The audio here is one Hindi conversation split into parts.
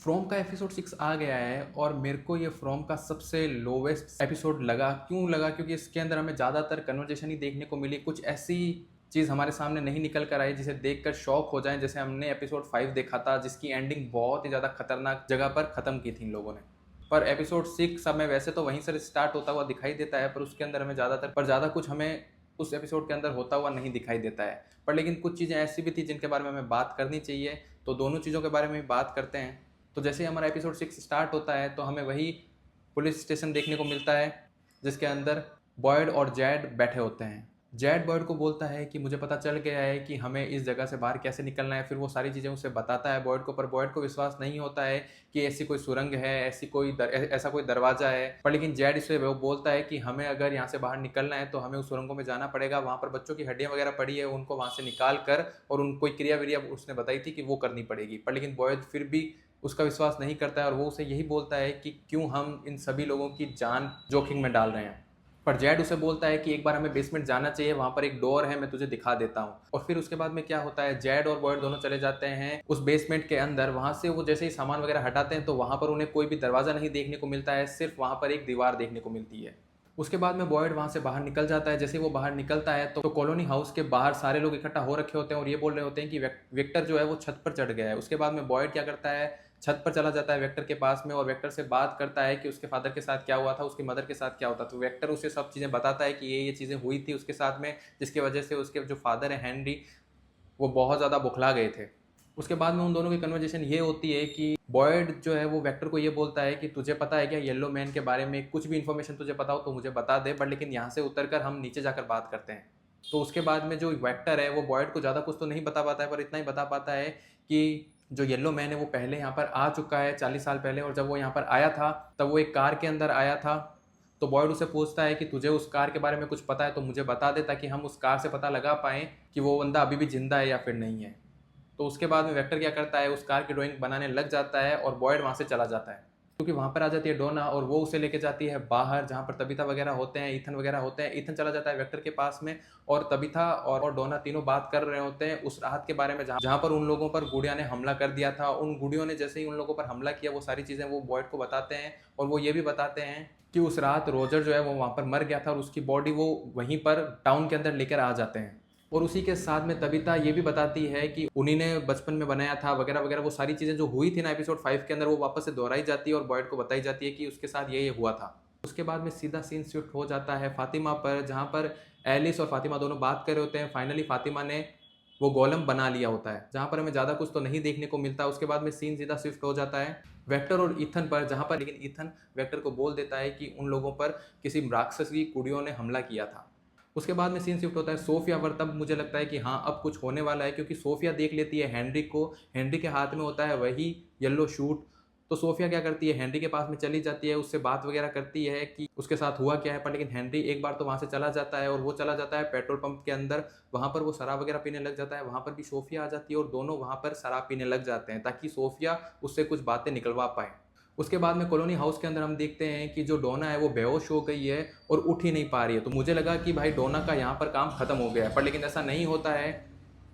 फ्रॉम का एपिसोड 6 आ गया है और मेरे को ये फ्रॉम का सबसे लोवेस्ट एपिसोड लगा। क्यों लगा? क्योंकि इसके अंदर हमें ज़्यादातर कन्वर्जेशन ही देखने को मिली। कुछ ऐसी चीज़ हमारे सामने नहीं निकल कर आई जिसे देखकर शॉक हो जाएं, जैसे हमने एपिसोड 5 देखा था जिसकी एंडिंग बहुत ही ज़्यादा खतरनाक जगह पर ख़त्म की थी इन लोगों ने। पर एपिसोड 6 हमें वैसे तो वहीं से स्टार्ट होता हुआ दिखाई देता है, पर उसके अंदर हमें ज़्यादा कुछ हमें उस एपिसोड के अंदर होता हुआ नहीं दिखाई देता है। पर लेकिन कुछ चीज़ें ऐसी भी थी जिनके बारे में हमें बात करनी चाहिए, तो दोनों चीज़ों के बारे में भी बात करते हैं। तो जैसे ही हमारा एपिसोड 6 स्टार्ट होता है तो हमें वही पुलिस स्टेशन देखने को मिलता है जिसके अंदर बॉयड और जैड बैठे होते हैं। जैड बॉयड को बोलता है कि मुझे पता चल गया है कि हमें इस जगह से बाहर कैसे निकलना है। फिर वो सारी चीज़ें उसे बताता है बॉयड को, पर बॉयड को विश्वास नहीं होता है कि ऐसी कोई सुरंग है, ऐसा कोई दरवाज़ा है। पर लेकिन जैड इसे वो बोलता है कि हमें अगर यहाँ से बाहर निकलना है तो हमें उस सुरंगों में जाना पड़ेगा। वहाँ पर बच्चों की हड्डियाँ वगैरह पड़ी है, उनको वहाँ से निकाल कर और उन कोई क्रिया विरिया उसने बताई थी कि वो करनी पड़ेगी। पर लेकिन बॉयड फिर भी उसका विश्वास नहीं करता है और वो उसे यही बोलता है कि क्यों हम इन सभी लोगों की जान जोखिम में डाल रहे हैं। पर जैड उसे बोलता है कि एक बार हमें बेसमेंट जाना चाहिए, वहां पर एक डोर है, मैं तुझे दिखा देता हूँ। और फिर उसके बाद में क्या होता है, जैड और बॉयड दोनों चले जाते हैं उस बेसमेंट के अंदर। वहां से वो जैसे ही सामान वगैरह हटाते हैं तो वहां पर उन्हें कोई भी दरवाजा नहीं देखने को मिलता है, सिर्फ वहां पर एक दीवार देखने को मिलती है। उसके बाद में बॉयड वहां से बाहर निकल जाता है। जैसे ही वो बाहर निकलता है तो कॉलोनी हाउस के बाहर सारे लोग इकट्ठा हो रखे होते हैं और ये बोल रहे होते हैं कि वेक्टर जो है वो छत पर चढ़ गया है। उसके बाद में बॉयड क्या करता है, छत पर चला जाता है वेक्टर के पास में और वेक्टर से बात करता है कि उसके फादर के साथ क्या हुआ था, उसकी मदर के साथ क्या होता। तो वेक्टर उसे सब चीज़ें बताता है कि ये चीज़ें हुई थी उसके साथ में, जिसकी वजह से उसके जो फादर है हेनरी, वो बहुत ज़्यादा बुखला गए थे। उसके बाद में उन दोनों की कन्वर्जेशन ये होती है कि बॉयड जो है वो वेक्टर को ये बोलता है कि तुझे पता है क्या येलो मैन के बारे में, कुछ भी इन्फॉर्मेशन तुझे पता हो तो मुझे बता दे, बट लेकिन यहाँ से उतर कर हम नीचे जाकर बात करते हैं। तो उसके बाद में जो वेक्टर है वो बॉयड को ज़्यादा कुछ तो नहीं बता पाता है, पर इतना ही बता पाता है कि जो येलो मैन है वो पहले यहाँ पर आ चुका है 40 साल पहले, और जब वो यहाँ पर आया था तब वो एक कार के अंदर आया था। तो बॉयड उसे पूछता है कि तुझे उस कार के बारे में कुछ पता है तो मुझे बता दे, ताकि हम उस कार से पता लगा पाएँ कि वो बंदा अभी भी जिंदा है या फिर नहीं है। तो उसके बाद में वेक्टर क्या करता है, उस कार की ड्राइंग बनाने लग जाता है और बॉयड वहाँ से चला जाता है, क्योंकि वहाँ पर आ जाती है डोना और वो उसे लेके जाती है बाहर जहाँ पर तबिता वगैरह होते हैं, ईथन वगैरह होते हैं। ईथन चला जाता है वेक्टर के पास में और तबिता और डोना तीनों बात कर रहे होते हैं उस रात के बारे में जहाँ पर उन लोगों पर गुड़िया ने हमला कर दिया था। उन गुड़ियों ने जैसे ही उन लोगों पर हमला किया वो सारी चीज़ें वो बॉयड को बताते हैं और वो ये भी बताते हैं कि उस रात रोजर जो है वो वहाँ पर मर गया था और उसकी बॉडी वो वहीं पर टाउन के अंदर लेकर आ जाते हैं। और उसी के साथ में तबीता ये भी बताती है कि उन्हीं ने बचपन में बनाया था वगैरह वगैरह। वो सारी चीज़ें जो हुई थी ना एपिसोड 5 के अंदर वो वापस से दोहराई जाती है और बॉयड को बताई जाती है कि उसके साथ ये हुआ था। उसके बाद में सीधा सीन शिफ्ट हो जाता है फातिमा पर, जहाँ पर एलिस और फातिमा दोनों बात कर रहे होते हैं। फाइनली फातिमा ने वो गोलम बना लिया होता है, जहाँ पर हमें ज़्यादा कुछ तो नहीं देखने को मिलता। उसके बाद में सीन सीधा शिफ्ट हो जाता है वेक्टर और ईथन पर, जहाँ पर लेकिन ईथन वेक्टर को बोल देता है कि उन लोगों पर किसी राक्षस की कुड़ियों ने हमला किया था। उसके बाद में सीन शिफ्ट होता है सोफिया पर। तब मुझे लगता है कि हाँ अब कुछ होने वाला है, क्योंकि सोफिया देख लेती है हेनरी को। हेनरी के हाथ में होता है वही येलो शूट। तो सोफिया क्या करती है, हेनरी के पास में चली जाती है, उससे बात वगैरह करती है कि उसके साथ हुआ क्या है। पर लेकिन हेनरी एक बार तो वहाँ से चला जाता है और वो चला जाता है पेट्रोल पंप के अंदर। वहाँ पर वो शराब वगैरह पीने लग जाता है। वहाँ पर भी सोफिया आ जाती है और दोनों वहाँ पर शराब पीने लग जाते हैं ताकि सोफिया उससे कुछ बातें निकलवा पाए। उसके बाद में कॉलोनी हाउस के अंदर हम देखते हैं कि जो डोना है वो बेहोश हो गई है और उठ ही नहीं पा रही है। तो मुझे लगा कि भाई डोना का यहाँ पर काम खत्म हो गया है, पर लेकिन ऐसा नहीं होता है।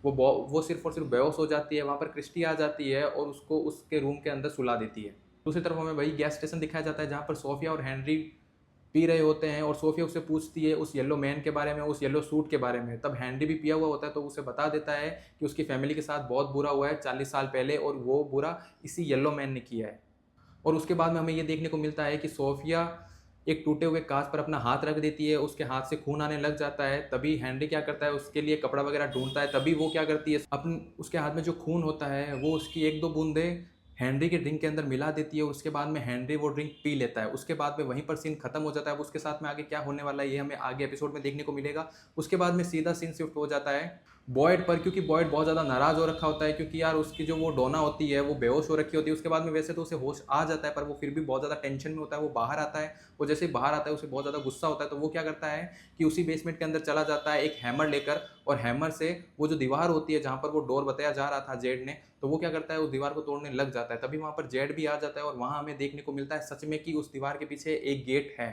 वो सिर्फ और सिर्फ बेहोश हो जाती है। वहाँ पर क्रिस्टी आ जाती है और उसको उसके रूम के अंदर सुला देती है। दूसरी तरफ हमें वही गैस स्टेशन दिखाया जाता है जहाँ पर सोफिया और हेनरी पी रहे होते हैं और सोफिया उससे पूछती है उस येलो मैन के बारे में, उस येलो सूट के बारे में। तब हेनरी भी पिया हुआ होता है तो उसे बता देता है कि उसकी फैमिली के साथ बहुत बुरा हुआ है 40 साल पहले और वो बुरा इसी येलो मैन ने किया है। और उसके बाद में हमें ये देखने को मिलता है कि सोफिया एक टूटे हुए कांच पर अपना हाथ रख देती है, उसके हाथ से खून आने लग जाता है। तभी हेनरी क्या करता है, उसके लिए कपड़ा वगैरह ढूंढता है। तभी वो क्या करती है, अपन उसके हाथ में जो खून होता है वो उसकी एक दो बूंदें हेनरी के ड्रिंक के अंदर मिला देती है। उसके बाद में हेनरी वो ड्रिंक पी लेता है। उसके बाद में वहीं पर सीन खत्म हो जाता है। उसके साथ में आगे क्या होने वाला है ये हमें आगे एपिसोड में देखने को मिलेगा। उसके बाद में सीधा सीन शिफ्ट हो जाता है बॉयड पर, क्योंकि बॉयड बहुत ज़्यादा नाराज़ हो रखा होता है, क्योंकि यार उसकी जो वो डोना होती है वो बेहोश हो रखी होती है। उसके बाद में वैसे तो उसे होश आ जाता है पर वो फिर भी बहुत ज़्यादा टेंशन में होता है। वो बाहर आता है, वो जैसे ही बाहर आता है उसे बहुत ज़्यादा गुस्सा होता है। तो वो क्या करता है कि उसी बेसमेंट के अंदर चला जाता है एक हैमर लेकर, और हैमर से वो जो दीवार होती है जहाँ पर वो डोर बताया जा रहा था जेड ने, तो वो क्या करता है उस दीवार को तोड़ने लग जाता है। तभी वहाँ पर जेड भी आ जाता है और वहाँ हमें देखने को मिलता है सच में कि उस दीवार के पीछे एक गेट है।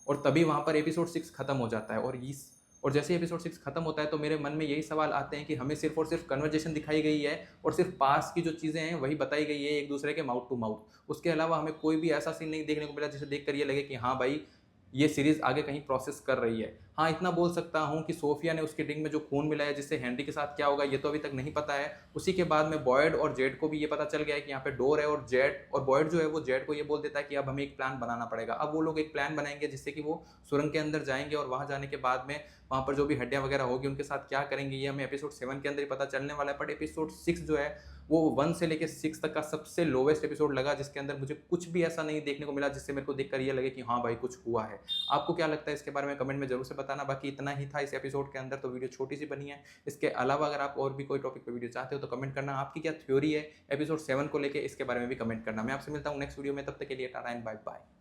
और तभी वहाँ पर एपिसोड 6 खत्म हो जाता है। और इस और जैसे एपिसोड 6 खत्म होता है तो मेरे मन में यही सवाल आते हैं कि हमें सिर्फ और सिर्फ कन्वर्जेशन दिखाई गई है और सिर्फ पास की जो चीज़ें हैं वही बताई गई है एक दूसरे के माउथ टू माउथ। उसके अलावा हमें कोई भी ऐसा सीन नहीं देखने को मिला जिसे देख कर ये लगे कि हाँ भाई ये सीरीज आगे कहीं प्रोसेस कर रही है। हाँ, इतना बोल सकता हूँ कि सोफिया ने उसके ड्रिंक में जो खून मिला है जिससे हेनरी के साथ क्या होगा ये तो अभी तक नहीं पता है। उसी के बाद में बॉयड और जेड को भी ये पता चल गया है कि यहाँ पे डोर है, और जेड और बॉयड जो है वो जेड को ये बोल देता है कि अब हमें एक प्लान बनाना पड़ेगा। अब वो लोग एक प्लान बनाएंगे जिससे कि वो सुरंग के अंदर जाएंगे और वहां जाने के बाद में वहां पर जो भी हड्डियां वगैरह होगी उनके साथ क्या करेंगे ये हमें एपिसोड 7 के अंदर ही पता चलने वाला है। बट एपिसोड 6 जो है वो 1 से लेकर 6 तक का सबसे लोवेस्ट एपिसोड लगा, जिसके अंदर मुझे कुछ भी ऐसा नहीं देखने को मिला जिससे मेरे को देखकर ये लगे कि हाँ भाई कुछ हुआ है। आपको क्या लगता है इसके बारे में कमेंट में जरूर से बताना। बाकी इतना ही था इस एपिसोड के अंदर, तो वीडियो छोटी सी बनी है। इसके अलावा अगर आप और भी कोई टॉपिक पे वीडियो चाहते हो तो कमेंट करना। आपकी क्या थ्योरी है एपिसोड 7 को लेके इसके बारे में भी कमेंट करना। मैं आपसे मिलता हूँ नेक्स्ट वीडियो में, तब तक के लिए टाटा एंड बाय बाय।